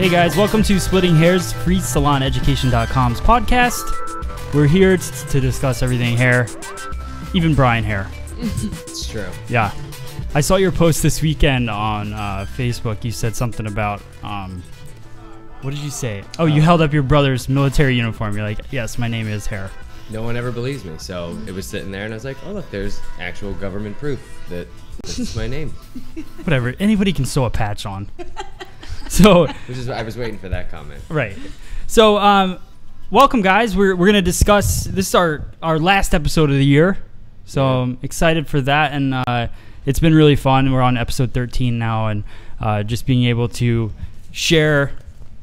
Hey guys, welcome to Splitting Hairs, FreeSalonEducation.com's podcast. We're here to discuss everything hair, even Brian hair. It's true. Yeah. I saw your post this weekend on Facebook. You said something about, what did you say? Oh, you held up your brother's military uniform. You're like, yes, my name is Hair. No one ever believes me, so it was sitting there and I was like, oh look, there's actual government proof that this is my name. Whatever, anybody can sew a patch on. So, Which is I was waiting for that comment. Right. So, welcome guys. We're gonna discuss. This is our last episode of the year. So I'm excited for that, and it's been really fun. We're on episode 13 now, and just being able to share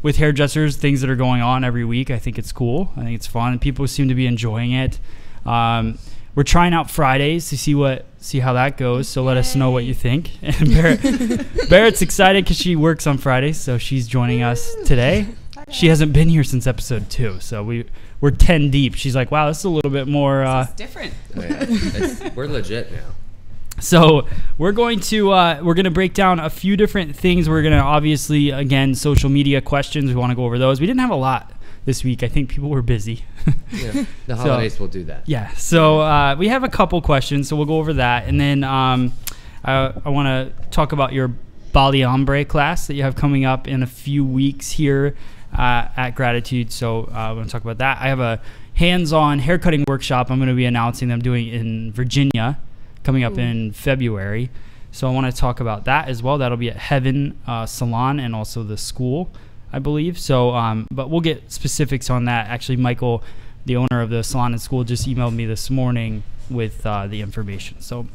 with hairdressers things that are going on every week. I think it's cool. I think it's fun, and people seem to be enjoying it. We're trying out Fridays to see how that goes. So let us know what you think. And Barrett's excited because she works on Fridays, so she's joining us today. She hasn't been here since episode 2, so we're 10 deep. She's like, wow, this is a little bit more This is different. Oh, yeah. We're legit now. So we're going to break down a few different things. We're gonna obviously, again, social media questions. We want to go over those. We didn't have a lot this week. I think people were busy. Yeah, the holidays will do that. Yeah, so we have a couple questions, so we'll go over that. And then I want to talk about your Bali Ombre class that you have coming up in a few weeks here at Gratitude. So I want to talk about that. I have a hands-on haircutting workshop I'm going to be announcing them doing in Virginia coming up in February. So I want to talk about that as well. That'll be at Heaven Salon and also the school, I believe. So, but we'll get specifics on that. Actually, Michael, the owner of the salon and school, just emailed me this morning with the information. So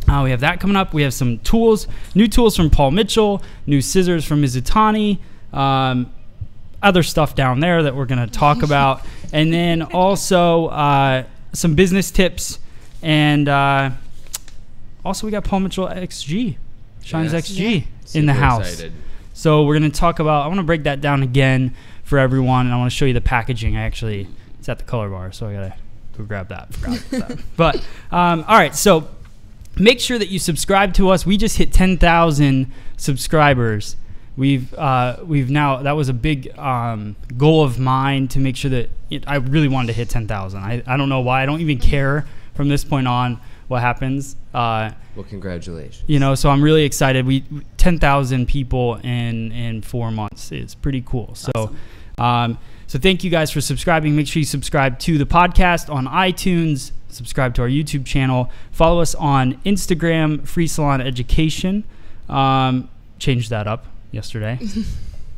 we have that coming up. We have some tools, new tools from Paul Mitchell, new scissors from Mizutani, other stuff down there that we're going to talk about. And then also some business tips. And also we got Paul Mitchell XG, Shines XG in the house. Excited. So we're going to talk about, I want to break that down again for everyone, and I want to show you the packaging. It's at the color bar, so I got to go grab that. Forgot about that. But, all right, so make sure that you subscribe to us. We just hit 10,000 subscribers. We've now, that was a big goal of mine to make sure that, I really wanted to hit 10,000. I don't know why. I don't even care from this point on what happens. Well, congratulations. So I'm really excited. 10,000 people in 4 months. It's pretty cool. Awesome. So thank you guys for subscribing. Make sure you subscribe to the podcast on iTunes. Subscribe to our YouTube channel. Follow us on Instagram, Free Salon Education. Changed that up yesterday.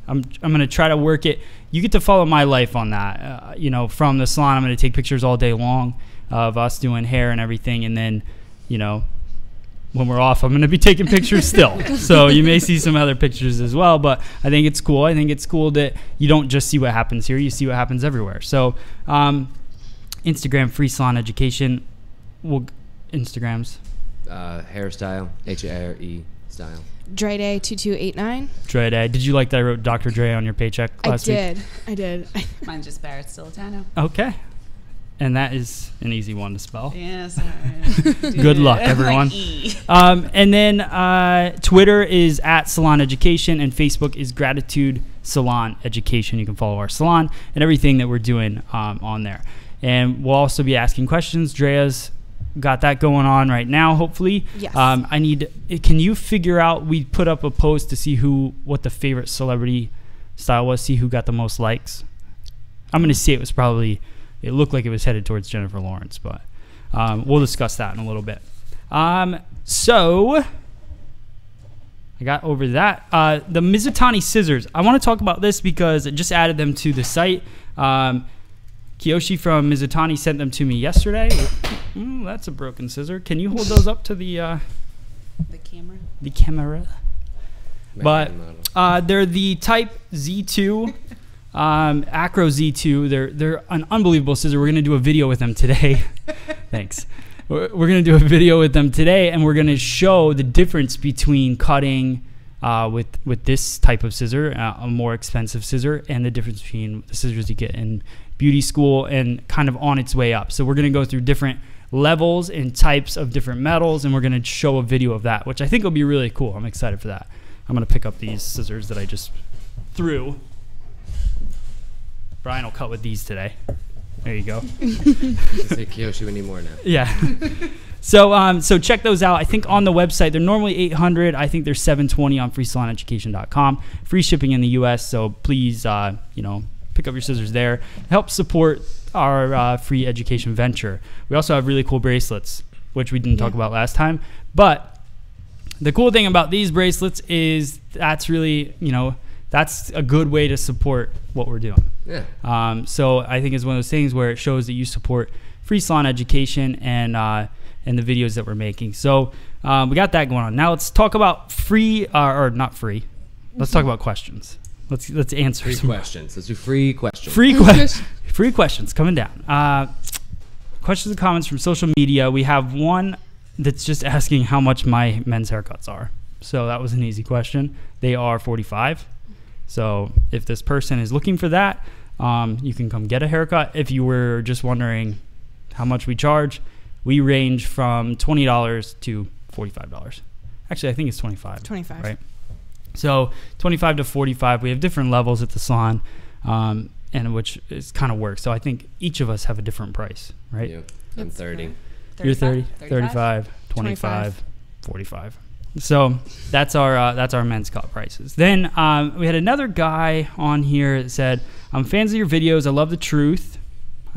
I'm going to try to work it. You get to follow my life on that. From the salon, I'm going to take pictures all day long of us doing hair and everything, and then when we're off, I'm going to be taking pictures still. So you may see some other pictures as well, but I think it's cool. I think it's cool that you don't just see what happens here, you see what happens everywhere. So Instagram, Free Salon Education. Instagrams. Hairstyle, H-A-R-E style. Dre Day 2289. Dre Day. Did you like that I wrote Dr. Dre on your paycheck last week? I did. Mine's just Barrett Stilitano. Okay. And that is an easy one to spell. Yes. Good luck, everyone. And then Twitter is at Salon Education, and Facebook is Gratitude Salon Education. You can follow our salon and everything that we're doing on there. And we'll also be asking questions. Drea's got that going on right now, hopefully. Yes. Can you figure out, we put up a post to see what the favorite celebrity style was, see who got the most likes. I'm going to say it looked like it was headed towards Jennifer Lawrence, but we'll discuss that in a little bit. So I got over that. The Mizutani scissors. I want to talk about this because I just added them to the site. Kiyoshi from Mizutani sent them to me yesterday. That's a broken scissor. Can you hold those up to the camera? The camera. But they're the Type Z2, Acro Z2. They're an unbelievable scissor. We're going to do a video with them today. Thanks. We're going to do a video with them today, and we're going to show the difference between cutting with this type of scissor, a more expensive scissor, and the difference between the scissors you get in beauty school and kind of on its way up. So we're going to go through different levels and types of different metals, and we're going to show a video of that, which I think will be really cool. I'm excited for that. I'm going to pick up these scissors that I just threw. Brian will cut with these today. There you go. Say Kiyoshi, we need more now. Yeah. So check those out. I think on the website they're normally $800. I think they're $720 on freesaloneducation.com. Free shipping in the U.S. So please, pick up your scissors there. Help support our free education venture. We also have really cool bracelets, which we didn't talk about last time. But the cool thing about these bracelets is that's really, that's a good way to support what we're doing. Yeah. So I think it's one of those things where it shows that you support free salon education and the videos that we're making. So we got that going on. Now let's talk about free or not free. Let's talk about questions. Let's answer free questions. Let's do free questions. Free questions coming down. Questions and comments from social media. We have one that's just asking how much my men's haircuts are. So that was an easy question. They are $45. So if this person is looking for that, you can come get a haircut. If you were just wondering how much we charge, we range from $20 to $45. Actually, I think it's $25. $25. Right? So $25 to $45. We have different levels at the salon, and which is kind of works. So I think each of us have a different price, right? Yeah. I'm 30. You're 30, 35, 25, 45. So that's our men's cut prices. Then we had another guy on here that said, "I'm fans of your videos. I love the truth."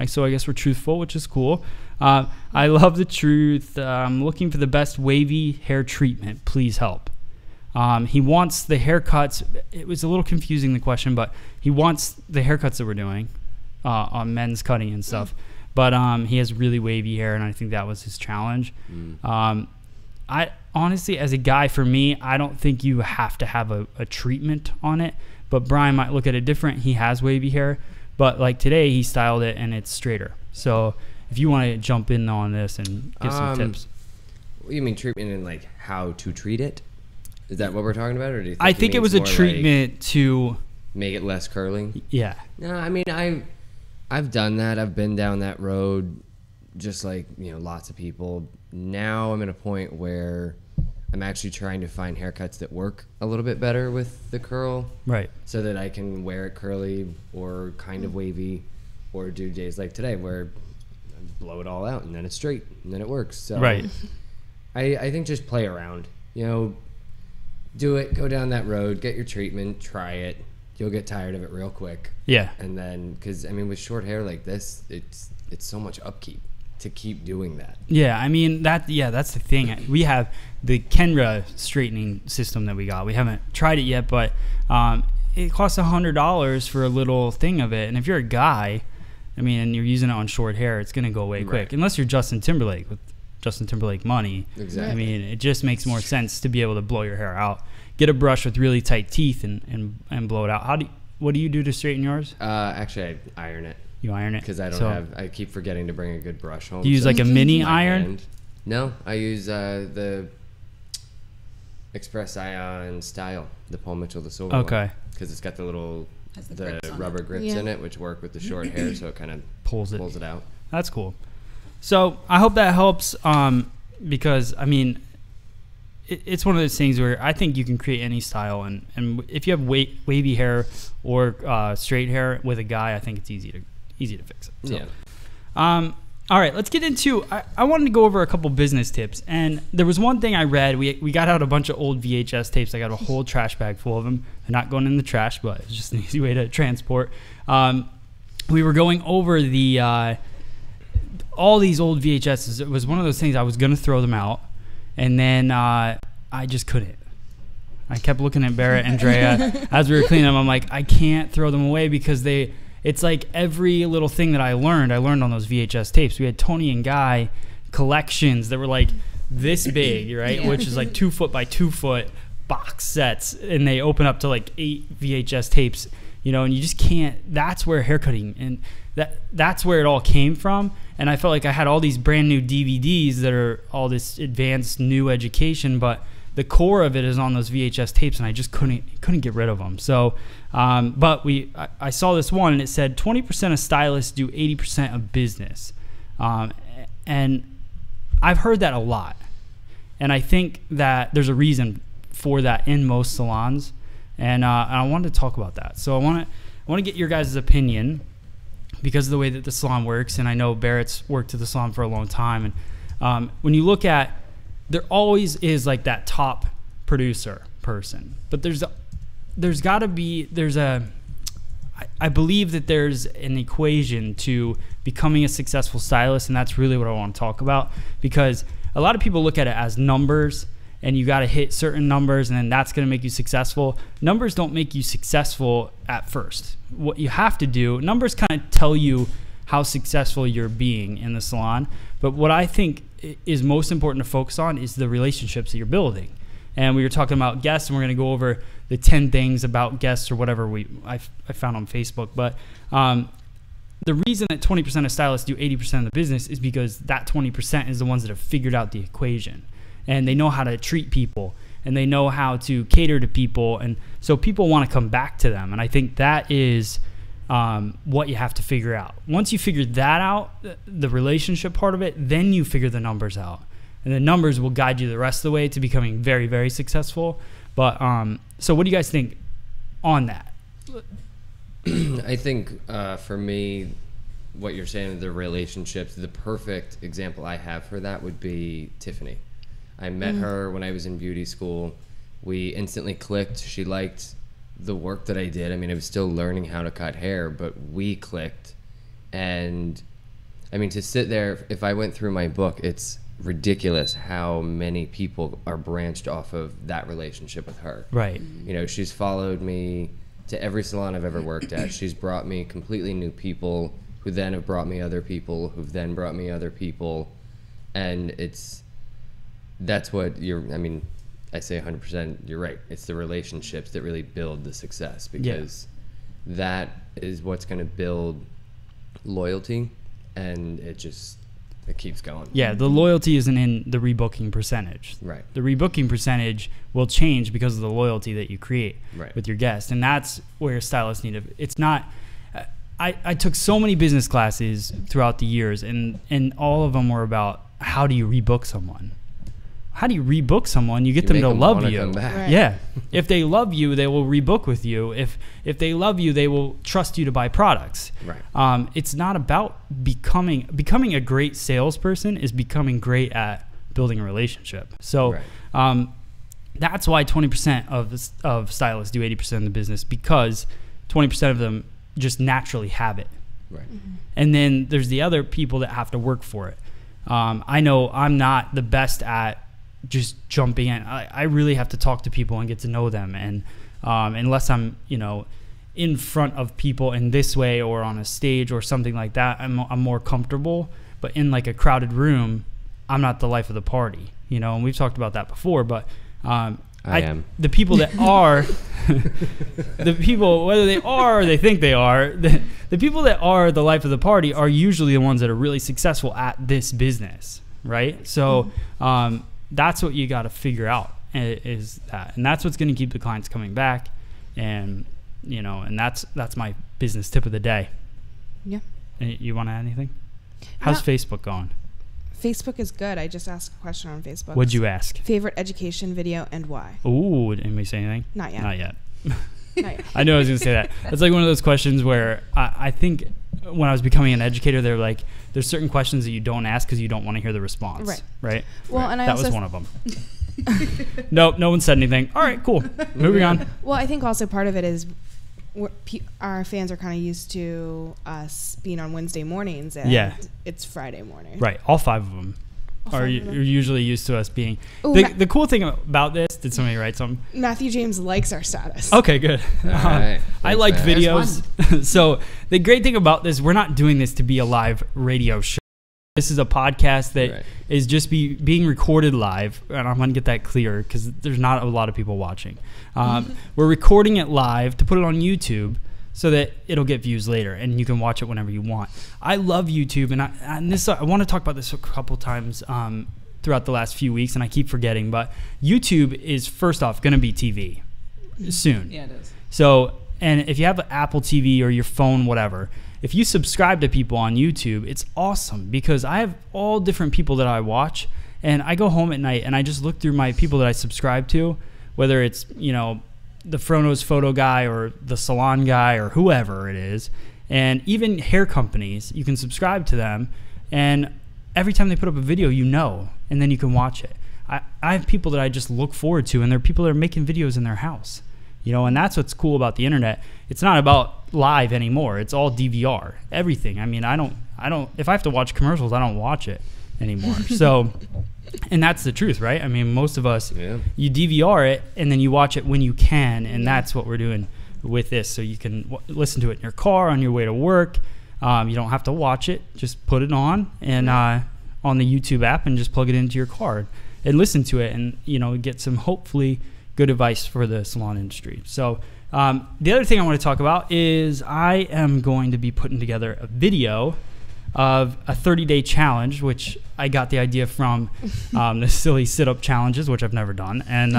So I guess we're truthful, which is cool. I love the truth. I'm looking for the best wavy hair treatment. Please help. He wants the haircuts. It was a little confusing, the question, but he wants the haircuts that we're doing on men's cutting and stuff. But he has really wavy hair, and I think that was his challenge. I honestly, as a guy, for me, I don't think you have to have a treatment on it. But Brian might look at it different. He has wavy hair. But like today, he styled it, and it's straighter. So if you want to jump in on this and give some tips. You mean treatment and like how to treat it? Is that what we're talking about? Or do you think I think it was a treatment to make it less curling? Yeah. No, I mean, I've done that. I've been down that road, just like, lots of people. Now I'm at a point where I'm actually trying to find haircuts that work a little bit better with the curl. Right. So that I can wear it curly or kind of wavy, or do days like today where I blow it all out and then it's straight and then it works. So right. I think just play around. Do it, go down that road, get your treatment, try it. You'll get tired of it real quick. Yeah. And then, because, with short hair like this, it's so much upkeep to keep doing that. Yeah, that's the thing. We have the Kenra straightening system that we got. We haven't tried it yet, but it costs $100 for a little thing of it. And if you're a guy, and you're using it on short hair, it's going to go away quick. Unless you're Justin Timberlake with Justin Timberlake money. Exactly. It just makes more sense to be able to blow your hair out. Get a brush with really tight teeth and blow it out. What do you do to straighten yours? Actually, I iron it. You iron it? Because I keep forgetting to bring a good brush home. Do you use like a mini iron? Hand. No, I use the Express Ion Style, the Paul Mitchell, the silver one. Because it's got the little rubber grips in it, which work with the short hair, so it kind of pulls it out. That's cool. So I hope that helps, because it's one of those things where I think you can create any style, and if you have wavy hair or straight hair with a guy, I think it's easy to fix it. So, yeah. All right, let's get into. I wanted to go over a couple business tips, and there was one thing I read. We got out a bunch of old VHS tapes. I got a whole trash bag full of them. They're not going in the trash, but it's just an easy way to transport. We were going over all these old VHSs. It was one of those things I was going to throw them out, and then I just couldn't. I kept looking at Barrett and Drea as we were cleaning them. I'm like, I can't throw them away because it's like every little thing that I learned on those VHS tapes. We had Tony and Guy collections that were like this big, right? Yeah. Which is like 2 foot by 2 foot box sets and they open up to like 8 VHS tapes, you know, and you just can't. That's where haircutting and that's where it all came from. And I felt like I had all these brand new DVDs that are all this advanced new education, but the core of it is on those VHS tapes, and I just couldn't get rid of them. So, but I saw this one, and it said 20% of stylists do 80% of business, and I've heard that a lot, and I think that there's a reason for that in most salons, and I wanted to talk about that. So I want to get your guys' opinion because of the way that the salon works, and I know Barrett's worked at the salon for a long time, and when you look at, there always is like that top producer person, but I believe that there's an equation to becoming a successful stylist, and that's really what I want to talk about, because a lot of people look at it as numbers, and you got to hit certain numbers, and then that's going to make you successful. Numbers don't make you successful at first. What you have to do, numbers kind of tell you how successful you're being in the salon, but what I think is most important to focus on is the relationships that you're building. And we were talking about guests, and we're going to go over the 10 things about guests or whatever I found on Facebook. But the reason that 20% of stylists do 80% of the business is because that 20% is the ones that have figured out the equation, and they know how to treat people, and they know how to cater to people, and so people want to come back to them. And I think that is what you have to figure out. Once you figure that out, the relationship part of it, then you figure the numbers out, and the numbers will guide you the rest of the way to becoming very, very successful. But so what do you guys think on that? I think for me, what you're saying, the relationships, the perfect example I have for that would be Tiffany. I met her when I was in beauty school. We instantly clicked. She liked the work that I did. I mean, I was still learning how to cut hair, but we clicked. And I mean, to sit there, if I went through my book, it's ridiculous how many people are branched off of that relationship with her. Right. You know, she's followed me to every salon I've ever worked at. She's brought me completely new people who then have brought me other people who've then brought me other people. And that's what I say 100%, you're right. It's the relationships that really build the success, because that is what's going to build loyalty, and it keeps going. Yeah, the loyalty isn't in the rebooking percentage. Right. The rebooking percentage will change because of the loyalty that you create with your guest, and that's where stylists need to. It's not. I took so many business classes throughout the years, and all of them were about how do you rebook someone. How do you rebook someone? You get them to love you. Right. Yeah. If they love you, they will rebook with you. If they love you, they will trust you to buy products. Right. It's not about becoming a great salesperson is becoming great at building a relationship. So that's why 20% of stylists do 80% of the business, because 20% of them just naturally have it. Right. And then there's the other people that have to work for it. I know I'm not the best at just jumping in. I really have to talk to people and get to know them, and unless I'm in front of people in this way or on a stage or something like that, I'm more comfortable. But in like a crowded room, I'm not the life of the party, and we've talked about that before. But I am. The people that are the people, whether they are or they think they are, the people that are the life of the party are usually the ones that are really successful at this business, right? So that's what you got to figure out, is that, and that's what's going to keep the clients coming back, and and that's my business tip of the day. Yeah. You want to add anything? How's Facebook going? Facebook is good. I just asked a question on Facebook. What'd you ask? Favorite education video and why? Ooh, did anybody say anything? Not yet. Not yet. Not yet. I knew I was going to say that. It's like one of those questions where I think when I was becoming an educator, they're like, there's certain questions that you don't ask because you don't want to hear the response. Right? Well, and that was one of them. Nope, no one said anything. All right, cool. Moving on. Well, I think also part of it is our fans are kind of used to us being on Wednesday mornings, and it's Friday morning. Right, all 5 of them are usually used to us being. Ooh, the cool thing about this, did somebody write something? Matthew James likes our status. Okay, good. Right. I like videos. So the great thing about this, we're not doing this to be a live radio show. This is a podcast that is just being recorded live, and I'm going to get that clear because there's not a lot of people watching. We're recording it live to put it on YouTube so that it'll get views later, and you can watch it whenever you want. I love YouTube, and I want to talk about this a couple times throughout the last few weeks, and I keep forgetting, but YouTube is, first off, going to be TV soon. Yeah, it is. So, and if you have an Apple TV or your phone, whatever, if you subscribe to people on YouTube, it's awesome because I have all different people that I watch, and I go home at night and I just look through my people that I subscribe to, whether it's, you know, the Frono's photo guy or the Salon guy or whoever it is, and even hair companies, you can subscribe to them, and every time they put up a video, you know, and then you can watch it. I have people that I just look forward to, and they're people that are making videos in their house, you know, and that's what's cool about the internet. It's not about live anymore. It's all DVR, everything. I mean, I don't, if I have to watch commercials, I don't watch it anymore. So, and that's the truth, right? I mean, most of us, you DVR it and then you watch it when you can, and that's what we're doing with this. So you can listen to it in your car on your way to work. You don't have to watch it. Just put it on and on the YouTube app and just plug it into your car and listen to it, and, you know, get some hopefully good advice for the salon industry. So the other thing I want to talk about is I am going to be putting together a video of a 30-day challenge, which I got the idea from the silly sit-up challenges, which I've never done, and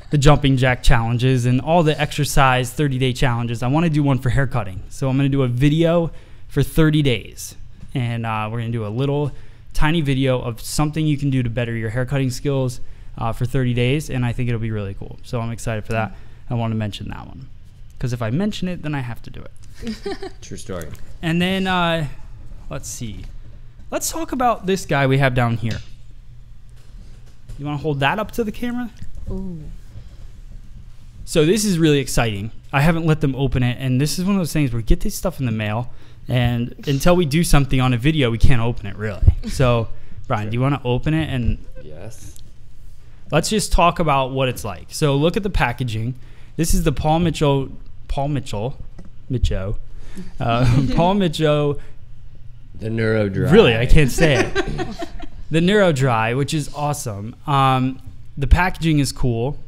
the jumping jack challenges and all the exercise 30-day challenges. I want to do one for hair cutting. So I'm going to do a video for 30 days, and we're going to do a little tiny video of something you can do to better your hair cutting skills for 30 days, and I think it'll be really cool. So I'm excited for that. I want to mention that one because if I mention it, then I have to do it. True story. And then let's see. Let's talk about this guy we have down here. You want to hold that up to the camera? Ooh. So this is really exciting. I haven't let them open it, and this is one of those things where we get this stuff in the mail, and until we do something on a video, we can't open it really. So, Brian, do you want to open it? And yes. Let's just talk about what it's like. So look at the packaging. This is the Paul Mitchell, Paul Mitchell. The Neuro Dry. Really, I can't say it. The Neuro Dry, which is awesome. The packaging is cool.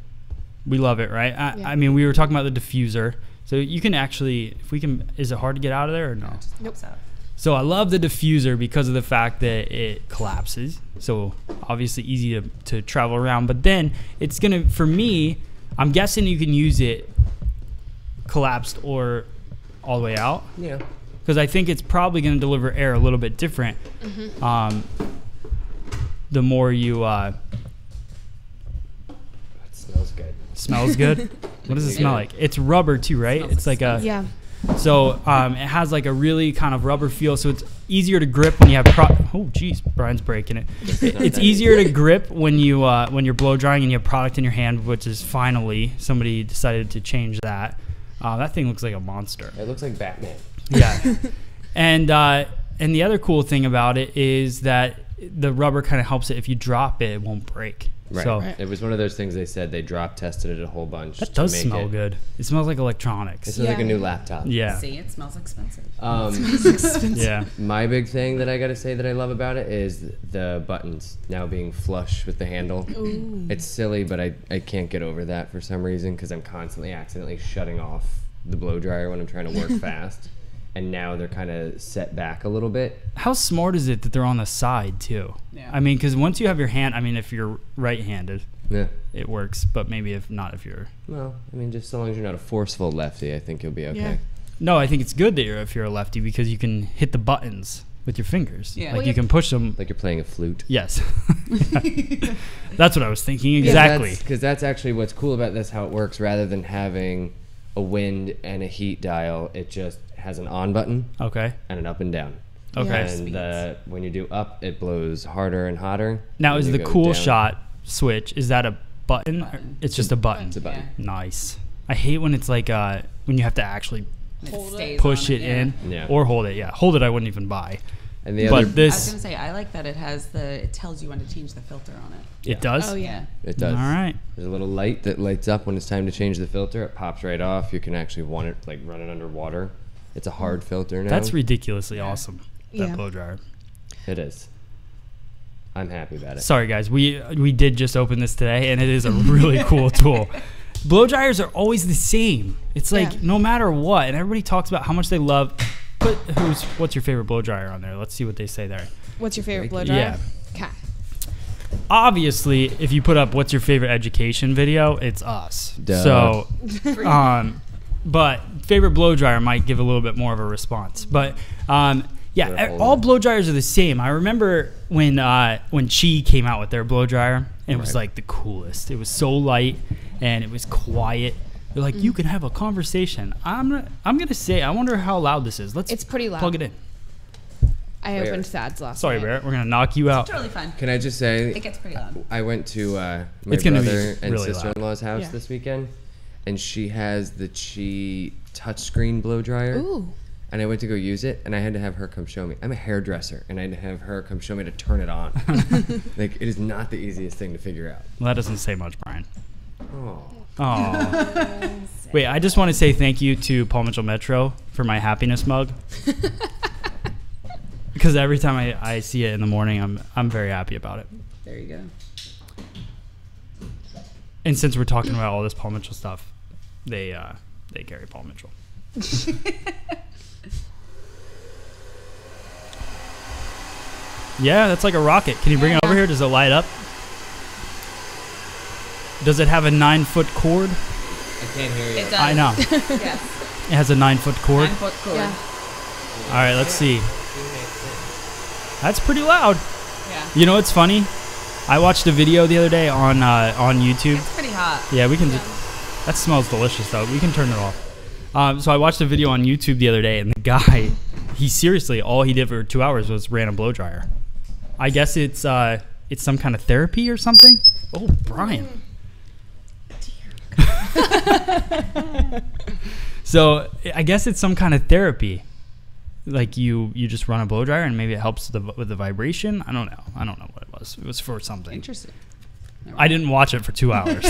We love it, right? I mean, we were talking about the diffuser. So you can actually, if we can, is it hard to get out of there or no? Nope. So I love the diffuser because of the fact that it collapses. So obviously easy to travel around. But then it's going to, for me, I'm guessing you can use it collapsed or all the way out. Yeah. Because I think it's probably going to deliver air a little bit different. The more you... It smells good. Smells good? What does it smell like? It's rubber too, right? It's like a... Yeah. So it has like a really kind of rubber feel, so it's easier to grip when you have oh geez, Brian's breaking it. It's easier to grip when you're blow drying and you have product in your hand, which is finally somebody decided to change that. That thing looks like a monster. It looks like Batman. Yeah. And the other cool thing about it is that the rubber kind of helps it. If you drop it, it won't break. Right. So It was one of those things they said they drop tested it a whole bunch. that does smell good. It smells like electronics. It smells like a new laptop. Yeah. See, it smells expensive. Yeah. My big thing that I got to say that I love about it is the buttons now being flush with the handle. Ooh. It's silly, but I can't get over that for some reason because I'm constantly accidentally shutting off the blow dryer when I'm trying to work fast. And now they're kind of set back a little bit. How smart is it that they're on the side too? Yeah. I mean, because once you have your hand, I mean, if you're right-handed, Yeah. it works. But maybe if not, if you're... Well, I mean, just so long as you're not a forceful lefty, I think you'll be okay. Yeah. No, I think it's good that if you're a lefty because you can hit the buttons with your fingers. Yeah. Like Well, you can push them. Like you're playing a flute. Yes. That's what I was thinking. Exactly. Because that's actually what's cool about this, how it works. Rather than having a wind and a heat dial, it just has an on button Okay. and an up and down. Okay. And when you do up, it blows harder and hotter. Now, When is you the go cool down- shot switch, is that a button? Or it's just a button. It's a button. Nice. I hate when it's like when you have to actually It Hold it. stays push on it in Yeah. or hold it. Yeah, hold it I wouldn't even buy. And the But other, I was this, gonna say I like that it tells you when to change the filter on it. it does? Oh yeah. it does. All right. There's a little light that lights up when it's time to change the filter. It pops right off. You can actually want it like running underwater. It's a hard filter now. That's ridiculously awesome, that Yeah. blow dryer. It is. I'm happy about it. Sorry, guys. We did just open this today, and it is a really cool tool. Blow dryers are always the same. It's like no matter what, and everybody talks about how much they love. What's your favorite blow dryer on there? Let's see what they say there. What's your favorite blow dryer? Yeah. Okay. Obviously, if you put up what's your favorite education video, it's us. Duh. So, but favorite blow dryer might give a little bit more of a response. But yeah, all blow dryers are the same. I remember when Chi came out with their blow dryer, and it was like the coolest. It was so light and it was quiet. They're like, you can have a conversation. I'm gonna say, I wonder how loud this is. It's pretty loud. Plug it in. I opened Thad's last Sorry, night. Barrett. We're gonna knock you out. It's totally fine. Can I just say, it gets pretty loud. I went to my It's gonna brother be and really sister-in-law's house this weekend, and she has the Chi touchscreen blow dryer. Ooh. And I went to go use it, and I had to have her come show me. I'm a hairdresser, and I had to have her come show me to turn it on. Like, it is not the easiest thing to figure out. Well, that doesn't say much, Brian. Oh. Oh. Wait, I just want to say thank you to Paul Mitchell Metro for my happiness mug. Because every time I see it in the morning, I'm very happy about it. There you go. And since we're talking about all this Paul Mitchell stuff, they carry Paul Mitchell. Yeah, that's like a rocket. Can you bring it over here? Does it light up? Does it have a 9-foot cord? I can't hear you. It does. I know. Yes. It has a 9-foot cord. 9-foot cord. Yeah. All right, let's see. That's pretty loud. Yeah. You know what's funny? I watched a video the other day on YouTube. It's pretty hot. Yeah, we can. That smells delicious, though. We can turn it off. So I watched a video on YouTube the other day, and the guy, he seriously, all he did for 2 hours was ran a blow dryer. I guess it's some kind of therapy or something. Oh, Brian. So I guess it's some kind of therapy. Like you just run a blow dryer and maybe it helps with the vibration. I don't know what it was. It was for something. Interesting. I didn't watch it for 2 hours.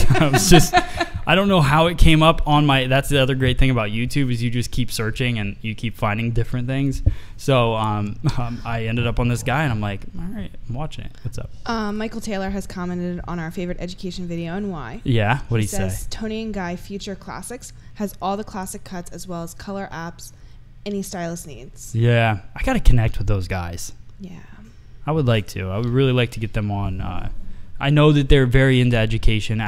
I don't know how it came up on my. That's the other great thing about YouTube is you just keep searching and you keep finding different things. So I ended up on this guy and I'm like, all right, I'm watching it. What's up? Michael Taylor has commented on our favorite education video and why. Yeah, what did he says, say? Tony and Guy Future Classics has all the classic cuts as well as color apps any stylist needs. Yeah, I got to connect with those guys. Yeah. I would like to. I would really like to get them on. I know that they're very into education,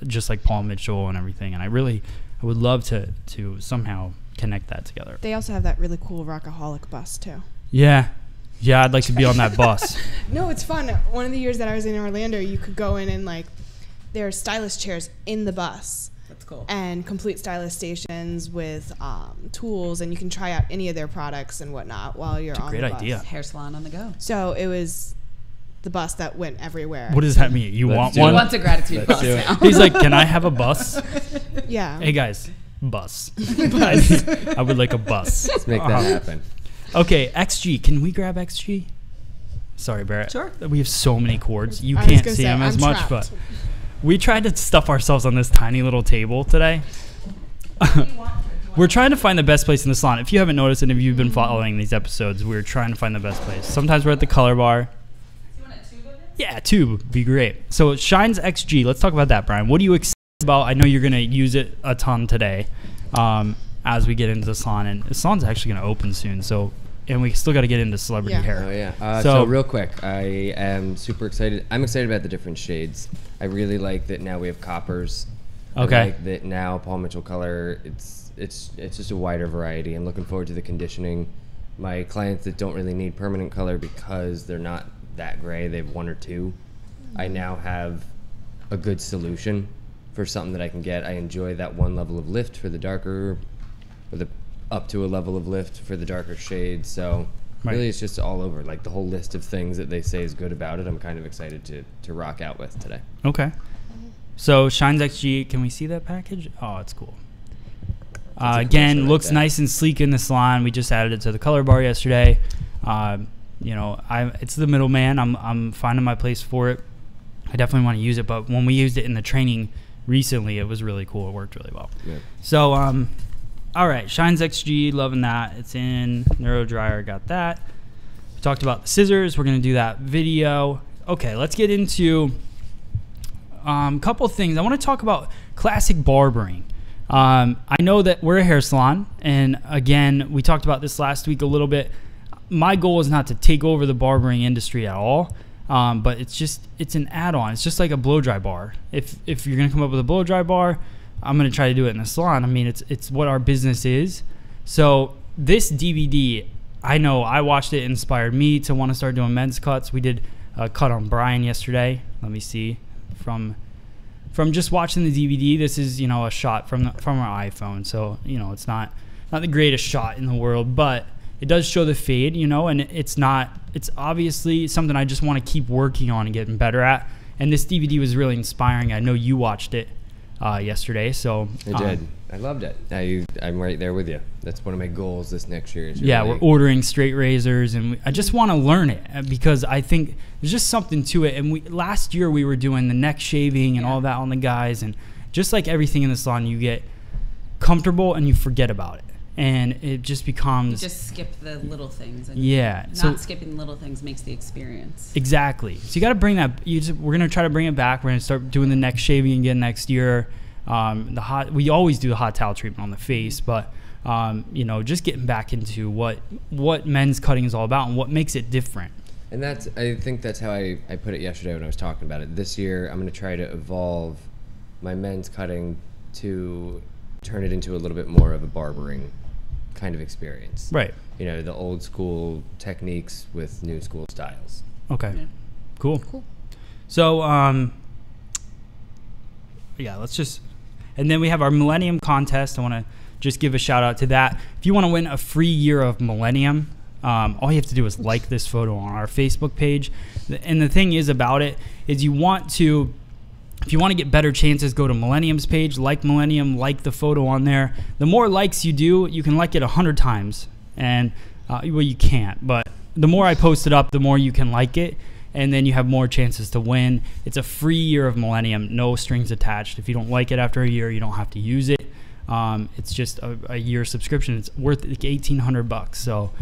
just like Paul Mitchell and everything, and I would love to somehow connect that together. They also have that really cool Rockaholic bus too. Yeah, I'd like to be on that bus. No, it's fun. One of the years that I was in Orlando, you could go in and there are stylist chairs in the bus. That's cool. And complete stylist stations with tools, and you can try out any of their products and whatnot while you're on the bus. Great idea. Hair salon on the go. So it was the bus that went everywhere. What does that mean? You want one? He wants a gratitude bus now. He's like, can I have a bus? Yeah. Hey guys, bus. I would like a bus. Let's make that happen. Okay, XG. Can we grab XG? Sorry, Barrett. Sure. We have so many cords. You I was can't gonna see say, them as I'm much, trapped. but we tried to stuff ourselves on this tiny little table today. We're trying to find the best place in the salon. If you haven't noticed, and if you've been following these episodes, we're trying to find the best place. Sometimes we're at the color bar. You want a tube of it? Yeah, tube would be great. So Shines XG. Let's talk about that, Brian. What are you excited about? I know you're going to use it a ton today as we get into the salon. And the salon's actually going to open soon. And we still got to get into celebrity hair. Oh, yeah. So real quick, I am super excited. I'm excited about the different shades. I really like that now we have coppers. Okay. I like that now Paul Mitchell color, it's just a wider variety. I'm looking forward to the conditioning. My clients that don't really need permanent color because they're not that gray, they have one or two. I now have a good solution for something that I can get. I enjoy that one level of lift for the darker, or up to a level of lift for the darker shades. So really it's just all over. Like the whole list of things that they say is good about it, I'm kind of excited to rock out with today. Okay. So Shines XG, can we see that package? Oh, it's cool. Again, looks nice and sleek in the salon. We just added it to the color bar yesterday. It's the middleman. I'm finding my place for it. I definitely want to use it, but when we used it in the training recently, it was really cool. It worked really well. Yeah. So, all right, Shines XG, loving that. It's in Neuro Dryer, got that. We talked about the scissors. We're going to do that video. Okay, let's get into a couple things. I want to talk about classic barbering. I know that we're a hair salon, and again, we talked about this last week a little bit. My goal is not to take over the barbering industry at all, but it's an add-on. It's just like a blow-dry bar. If you're going to come up with a blow-dry bar, I'm going to try to do it in a salon. I mean, it's what our business is. So this DVD, I know I watched it, inspired me to want to start doing men's cuts. We did a cut on Brian yesterday. Let me see. From just watching the DVD, this is, a shot from our iPhone. So, it's not the greatest shot in the world, but it does show the fade, and it's obviously something I just want to keep working on and getting better at. And this DVD was really inspiring. I know you watched it yesterday, so I did. I loved it. I'm right there with you. That's one of my goals this next year. We're ordering straight razors, and I just want to learn it because I think there's just something to it. And last year we were doing the neck shaving and all that on the guys, and just like everything in the salon, you get comfortable and you forget about it, and it just becomes. You just skip the little things. And So skipping the little things makes the experience. Exactly. So you got to bring that. We're gonna try to bring it back. We're gonna start doing the neck shaving again next year. We always do the hot towel treatment on the face, but just getting back into what men's cutting is all about and what makes it different. And I think that's how I put it yesterday when I was talking about it. This year, I'm going to try to evolve my men's cutting to turn it into a little bit more of a barbering kind of experience. Right. The old school techniques with new school styles. Okay. Yeah. Cool. So, let's just. And then we have our Millennium Contest. I want to just give a shout out to that. If you want to win a free year of Millennium, all you have to do is like this photo on our Facebook page. And the thing is about it is if you want to get better chances, go to Millennium's page, like Millennium, like the photo on there. The more likes you do, you can like it 100 times. And, you can't. But the more I post it up, the more you can like it. And then you have more chances to win. It's a free year of Millennium, no strings attached. If you don't like it after a year, you don't have to use it. It's just a year subscription. It's worth like $1,800. So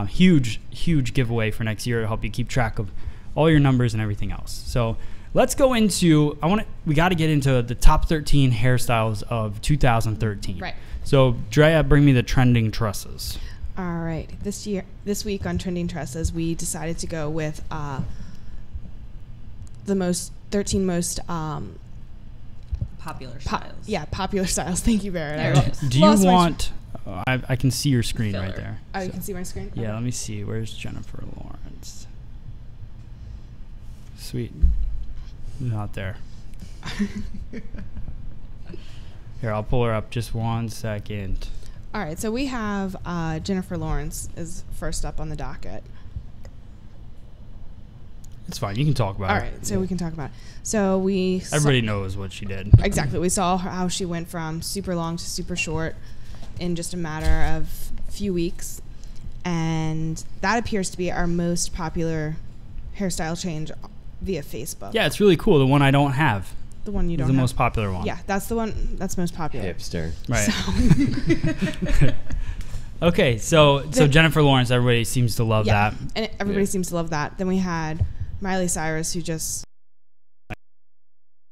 huge giveaway for next year to help you keep track of all your numbers and everything else. So let's go into. We got to get into the top 13 hairstyles of 2013. Right. So Drea, bring me the trending tresses. All right. This week on Trending Tresses, we decided to go with the 13 most Popular styles. Popular styles. Thank you, Barrett. Do you want? I can see your screen Filler. right there. Oh, you can see my screen? Yeah, let me see. Where's Jennifer Lawrence? Sweet. Not there. Here, I'll pull her up. Just 1 second. All right, so we have Jennifer Lawrence is first up on the docket. It's fine. You can talk about it. All right, so we can talk about it. So everybody knows what she did. Exactly. We saw how she went from super long to super short in just a matter of few weeks. And that appears to be our most popular hairstyle change via Facebook. Yeah, it's really cool. The one I don't have. The one you don't have. The most popular one. Yeah, that's the one that's most popular. Hipster. Right. Okay, so Jennifer Lawrence, everybody seems to love that. And everybody seems to love that. Then we had Miley Cyrus, who just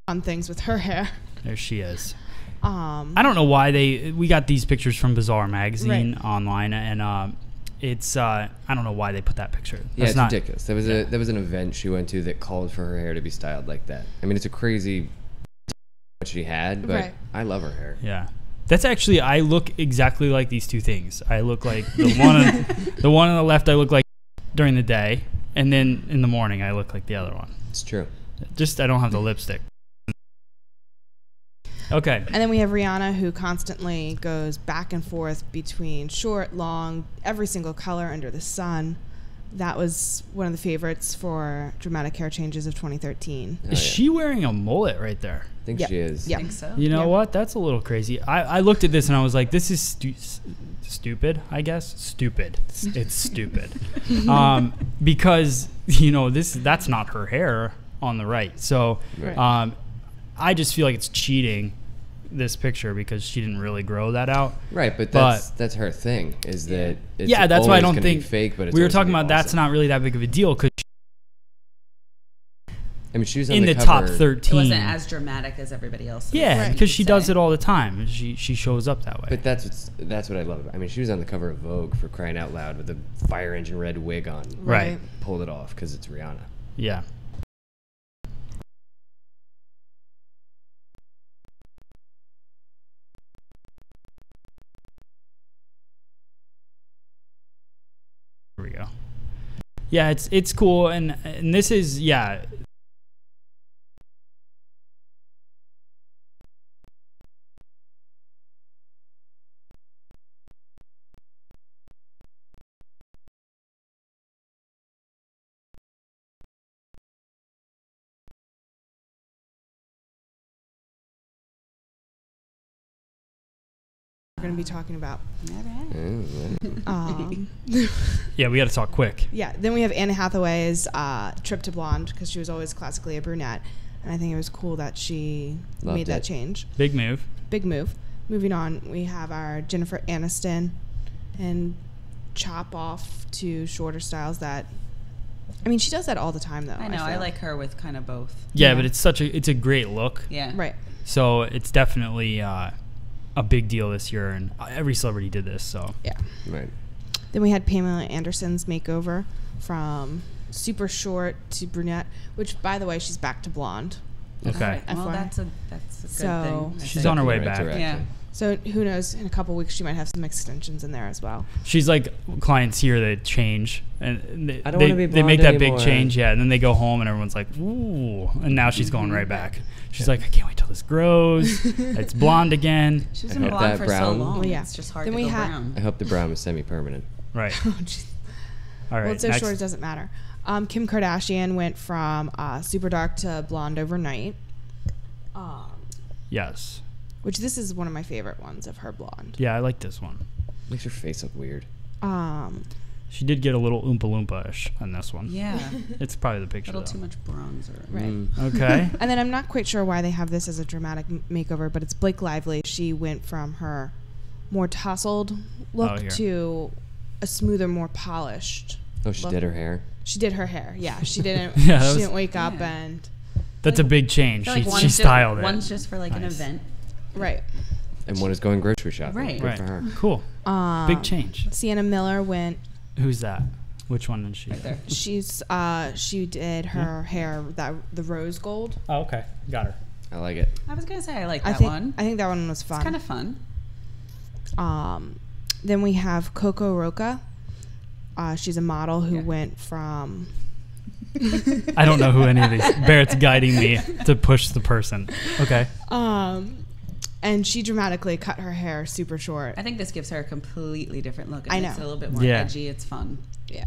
on things with her hair. There she is. I don't know why we got these pictures from Bazaar magazine online, and it's I don't know why they put that picture. It's ridiculous. There was an event she went to that called for her hair to be styled like that. I mean, it's a crazy what she had, but I love her hair. Yeah. That's actually, I look exactly like these two things. I look like the one on the left I look like during the day, and then in the morning I look like the other one. It's true. Just I don't have the lipstick. Okay. And then we have Rihanna, who constantly goes back and forth between short, long, every single color under the sun. That was one of the favorites for dramatic hair changes of 2013. Is she wearing a mullet right there? I think she is. I think so. You know what? That's a little crazy. I looked at this and I was like, this is stupid, I guess. Stupid. It's stupid. Because, that's not her hair on the right. So I just feel like it's cheating, this picture, because she didn't really grow that out. Right, but that's her thing, is that it's that's why I don't think fake, but it's we were talking about awesome. That's not really that big of a deal, because I mean, she was on in the cover. top It 13. wasn't as dramatic as everybody else. Yeah, Right. because she does it all the time. She shows up that way. But that's what I love. I mean, she was on the cover of Vogue for crying out loud with a fire engine red wig on. Right. Pulled it off because it's Rihanna. Yeah. Here we go. Yeah, it's cool, and this is We're going to be talking about. All right. Yeah, we got to talk quick. Yeah, then we have Anne Hathaway's trip to blonde because she was always classically a brunette, and I think it was cool that she Loved made that it. change. Big move. Big move. Moving on, we have our Jennifer Aniston and chop off to shorter styles that, I mean, she does that all the time though. I know. I feel. like her with kind of both. Yeah, Yeah. but it's a great look. Yeah. Right. So it's definitely a big deal this year, and every celebrity did this. So Yeah. Right. Then we had Pamela Anderson's makeover from super short to brunette, which by the way, she's back to blonde. okay, Well, FYI. that's a good So- thing. I she's think. on her way Right back. direction. Yeah. So who knows? In a couple weeks, she might have some extensions in there as well. She's like clients here that change, and they, I don't wanna be they make blonde that big anymore. change, yeah, and then they go home and everyone's like, ooh, and now she's going right back. She's like, I can't wait till this grows. It's blonde again. She's I been hope blonde that for so brown- long. Well, yeah. It's just hard Then to we go had- brown. I hope the brown was semi-permanent. Right. Oh, jeez. All right. Well, it's so next. short it doesn't matter. Kim Kardashian went from super dark to blonde overnight. Yes. Which this is one of my favorite ones of her blonde. Yeah, I like this one. Makes her face look weird. She did get a little Oompa Loompa-ish on this one. Yeah. It's probably the A picture, little though. too much bronzer. Right. Okay. And then I'm not quite sure why they have this as a dramatic makeover, but it's Blake Lively. She went from her more tousled look here. to a smoother, more polished. Oh, she look. did her hair. She did her hair. Yeah, she didn't. Yeah, that she was- didn't wake up Yeah. and That's a big change. I feel like She styled it. One's just for like an Nice. event. right. And one is going grocery shopping. Right. Good Right. for her. Cool. Big change. Sienna Miller went. Who's that? Which one is she? Right there. She did her hair the rose gold. Oh, okay. Got her. I like it. I was gonna say I like I that think one. I think that one was fun. It's kind of fun. Then we have Coco Roca. She's a model who Yeah. went from. I don't know who any of these. Barrett's guiding me to push the person. Okay. And she dramatically cut her hair super short. I think this gives her a completely different look. It I makes know. it a little bit more Yeah. edgy. It's fun. Yeah.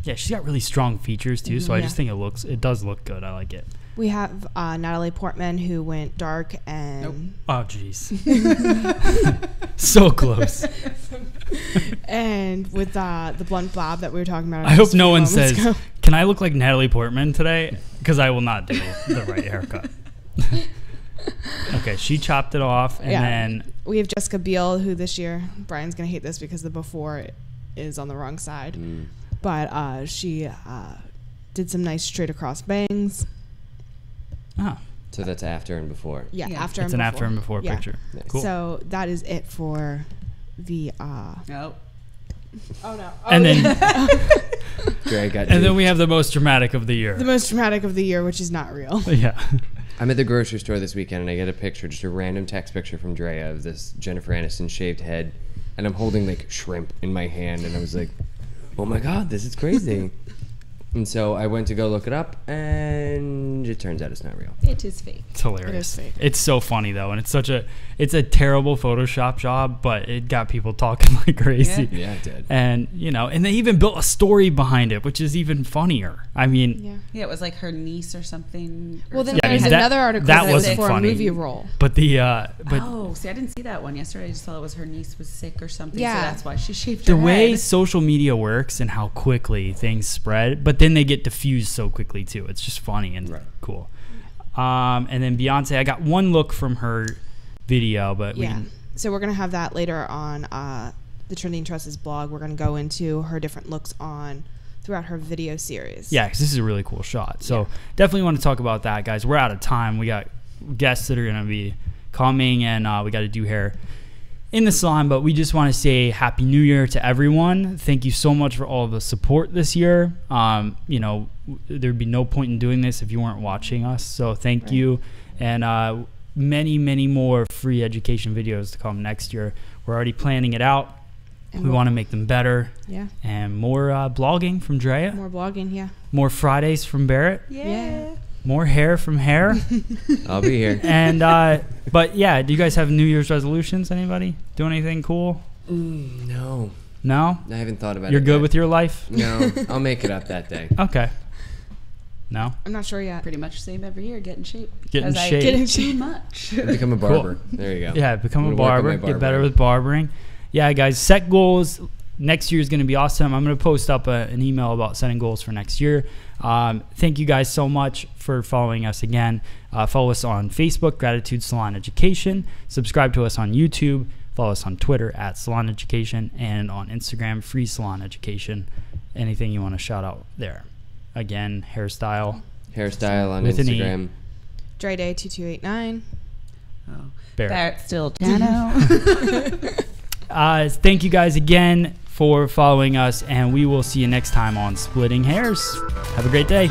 Yeah, she's got really strong features too, so I Yeah. just think it does look good. I like it. We have Natalie Portman who went dark and. Nope. Oh, jeez. So close. And with the blunt bob that we were talking about. I hope just a no few one moments says, ago. "Can I look like Natalie Portman today?" Because I will not do the right haircut. Okay, she chopped it off, and then we have Jessica Biel, who this year Brian's gonna hate this because the before is on the wrong side, but she did some nice straight across bangs. oh, So that's after and before. Yeah, Yeah. after it's and an before. after and before Yeah. picture. Nice. Cool. So that is it for the. Nope. Oh no! and then Dre got and then duped. we have the most dramatic of the year. the most dramatic of the year, which is not real. Yeah. I'm at the grocery store this weekend and I get a picture, just a random text picture from Drea of this Jennifer Aniston shaved head, and I'm holding like shrimp in my hand, and I was like, "Oh my god, this is crazy!" And so I went to go look it up, and it turns out it's not real. It is fake. It's hilarious. It is fake. It's so funny though, and it's a terrible Photoshop job, but it got people talking like crazy. Yeah, it did. And and they even built a story behind it, which is even funnier. I mean, Yeah. Yeah, it was like her niece or something. Well, then Yeah, I there's mean, that- another article that that was wasn't for funny. a movie role. but Oh, see, I didn't see that one yesterday. I just thought it was her niece was sick or something. Yeah. So that's why she shaved the her way head. social media works and how quickly things spread, but then they get diffused so quickly too. It's just funny and Right. cool. And then Beyonce, I got one look from her video, but we Yeah. can, So we're gonna have that later on the Trending Trusses blog. We're gonna go into her different looks on throughout her video series. Yeah, 'cause this is a really cool shot. So definitely want to talk about that, guys. We're out of time. We got guests that are going to be coming, and we got to do hair in the salon, but we just want to say Happy New Year to everyone. Thank you so much for all of the support this year. You know, there'd be no point in doing this if you weren't watching us. So thank you. And many, many more free education videos to come next year. We're already planning it out. And we want to make them better. Yeah. And more blogging from Drea. More blogging, yeah. More Fridays from Barrett. Yeah. More hair from Hair. I'll be here. And but yeah, do you guys have New Year's resolutions? Anybody do anything cool? No. No? I haven't thought about it. You're good yet. with your life? No, I'll make it up that day. Okay. No? I'm not sure yet. Pretty much same every year. Get in shape. Get in Because shape. I get too much. Become a barber. There you go. Yeah, become I'm a gonna work on barber. my Get better barbering. with barbering. Yeah, guys, set goals. Next year is going to be awesome. I'm going to post up an email about setting goals for next year. Thank you guys so much for following us again. Follow us on Facebook, Gratitude Salon Education. Subscribe to us on YouTube. Follow us on Twitter at Salon Education, and on Instagram, Free Salon Education. Anything you want to shout out there? Again, hairstyle. Hairstyle on With an E. Instagram. Dry Day 2289. Oh. Barrett. Barrett still Dano. Thank you guys again for following us, and we will see you next time on Splitting Hairs. Have a great day.